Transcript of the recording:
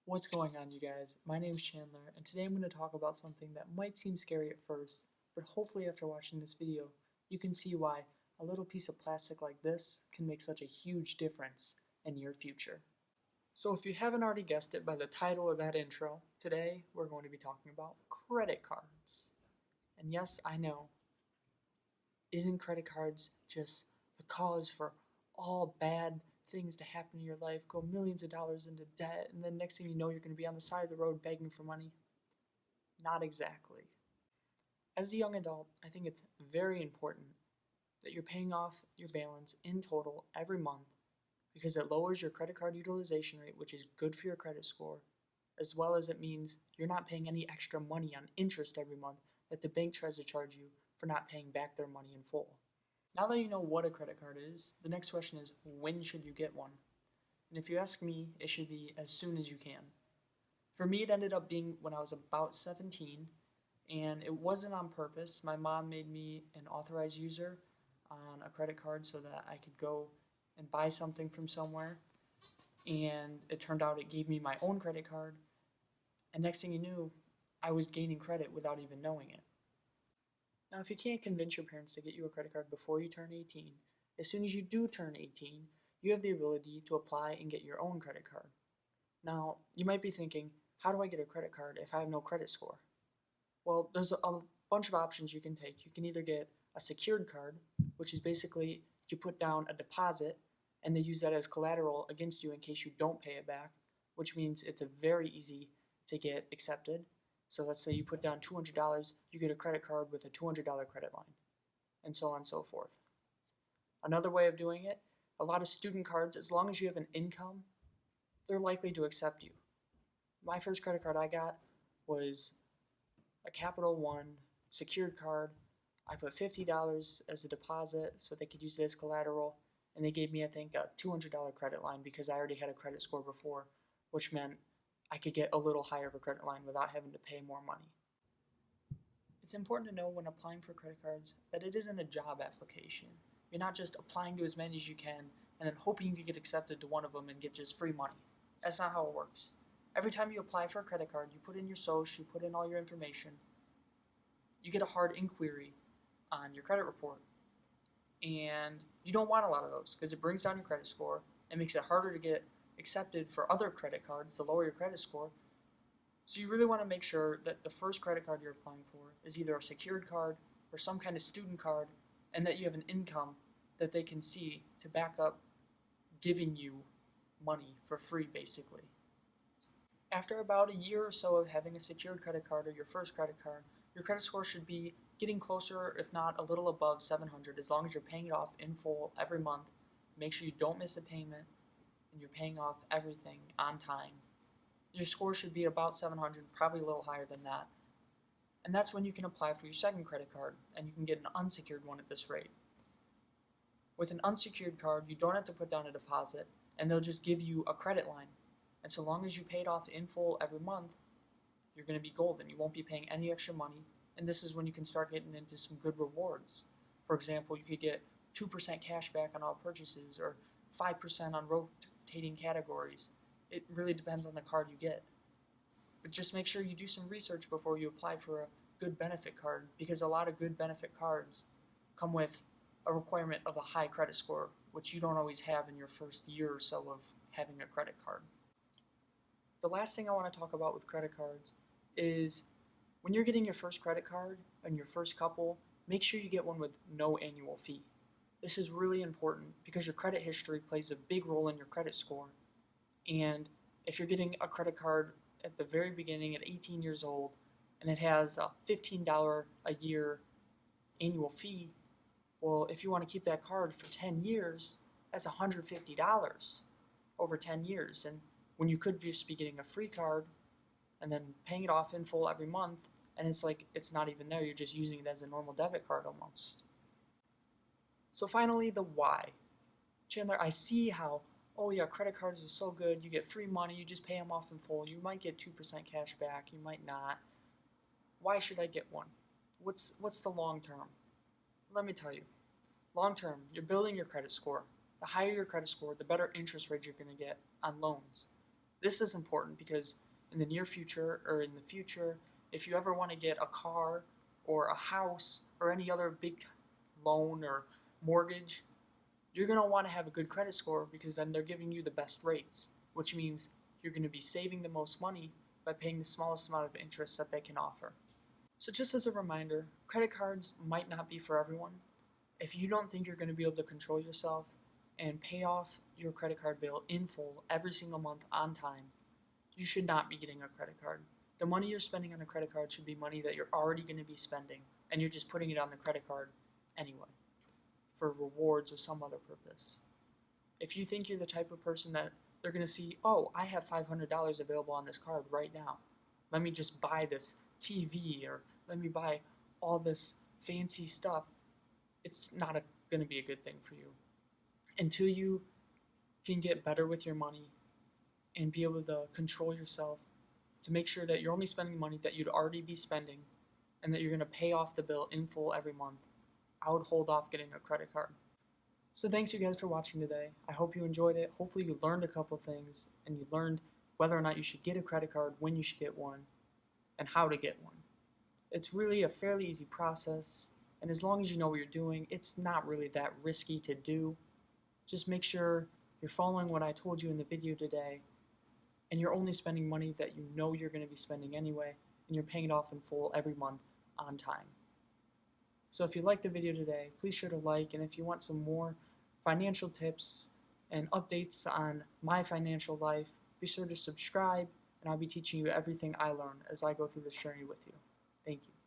What's going on, you guys? My name's Chandler, and today I'm going to talk about something that might seem scary at first, but hopefully after watching this video, you can see why a little piece of plastic like this can make such a huge difference in your future. So if you haven't already guessed it by the title of that intro, today we're going to be talking about credit cards. And yes, I know, isn't credit cards just the cause for all bad things to happen in your life, go millions of dollars into debt, and then next thing you know, you're going to be on the side of the road begging for money? Not exactly. As a young adult, I think it's very important that you're paying off your balance in total every month because it lowers your credit card utilization rate, which is good for your credit score, as well as it means you're not paying any extra money on interest every month that the bank tries to charge you for not paying back their money in full. Now that you know what a credit card is, the next question is when should you get one? And if you ask me, it should be as soon as you can. For me, it ended up being when I was about 17, and it wasn't on purpose. My mom made me an authorized user on a credit card so that I could go and buy something from somewhere, and it turned out it gave me my own credit card, and next thing you knew, I was gaining credit without even knowing it. Now, if you can't convince your parents to get you a credit card before you turn 18, as soon as you do turn 18, you have the ability to apply and get your own credit card. Now, you might be thinking, how do I get a credit card if I have no credit score? Well, there's a bunch of options you can take. You can either get a secured card, which is basically you put down a deposit and they use that as collateral against you in case you don't pay it back, which means it's a very easy to get accepted. So let's say you put down $200, you get a credit card with a $200 credit line, and so on and so forth. Another way of doing it, a lot of student cards, as long as you have an income, they're likely to accept you. My first credit card I got was a Capital One secured card. I put $50 as a deposit so they could use it as collateral, and they gave me, I think, a $200 credit line because I already had a credit score before, which meant I could get a little higher of a credit line without having to pay more money. It's important to know when applying for credit cards that it isn't a job application. You're not just applying to as many as you can and then hoping to get accepted to one of them and get just free money. That's not how it works. Every time you apply for a credit card, you put in your social, you put in all your information, you get a hard inquiry on your credit report. And you don't want a lot of those because it brings down your credit score and makes it harder to get accepted for other credit cards to lower your credit score. So you really want to make sure that the first credit card you're applying for is either a secured card or some kind of student card, and that you have an income that they can see to back up giving you money for free, basically. After about a year or so of having a secured credit card or your first credit card, your credit score should be getting closer, if not a little above 700, as long as you're paying it off in full every month. Make sure you don't miss a payment and you're paying off everything on time. Your score should be about 700, probably a little higher than that. And that's when you can apply for your second credit card, and you can get an unsecured one at this rate. With an unsecured card, you don't have to put down a deposit, and they'll just give you a credit line. And so long as you pay it off in full every month, you're going to be golden. You won't be paying any extra money, and this is when you can start getting into some good rewards. For example, you could get 2% cash back on all purchases, or 5% on rotating categories. It really depends on the card you get. But just make sure you do some research before you apply for a good benefit card, because a lot of good benefit cards come with a requirement of a high credit score, which you don't always have in your first year or so of having a credit card. The last thing I want to talk about with credit cards is when you're getting your first credit card and your first couple, make sure you get one with no annual fee. This is really important because your credit history plays a big role in your credit score. And if you're getting a credit card at the very beginning at 18 years old and it has a $15 a year annual fee, well, if you want to keep that card for 10 years, that's $150 over 10 years. And when you could just be getting a free card and then paying it off in full every month, and it's like it's not even there, you're just using it as a normal debit card almost. So finally, the why. Chandler, I see how, oh yeah, credit cards are so good, you get free money, you just pay them off in full, you might get 2% cash back, you might not. Why should I get one? What's the long term? Let me tell you. Long term, you're building your credit score. The higher your credit score, the better interest rate you're going to get on loans. This is important because in the near future or in the future, if you ever want to get a car or a house or any other big loan or mortgage, you're going to want to have a good credit score because then they're giving you the best rates, which means you're going to be saving the most money by paying the smallest amount of interest that they can offer. So just as a reminder, credit cards might not be for everyone. If you don't think you're going to be able to control yourself and pay off your credit card bill in full every single month on time, you should not be getting a credit card. The money you're spending on a credit card should be money that you're already going to be spending, and you're just putting it on the credit card anyway, for rewards or some other purpose. If you think you're the type of person that they're going to see, oh, I have $500 available on this card right now. Let me just buy this TV or let me buy all this fancy stuff. It's not going to be a good thing for you. Until you can get better with your money and be able to control yourself to make sure that you're only spending money that you'd already be spending and that you're going to pay off the bill in full every month, I would hold off getting a credit card. So thanks you guys for watching today. I hope you enjoyed it. Hopefully you learned a couple things and you learned whether or not you should get a credit card, when you should get one, and how to get one. It's really a fairly easy process, and as long as you know what you're doing, it's not really that risky to do. Just make sure you're following what I told you in the video today, and you're only spending money that you know you're going to be spending anyway, and you're paying it off in full every month on time. So if you liked the video today, please sure to like, and if you want some more financial tips and updates on my financial life, be sure to subscribe, and I'll be teaching you everything I learn as I go through this journey with you. Thank you.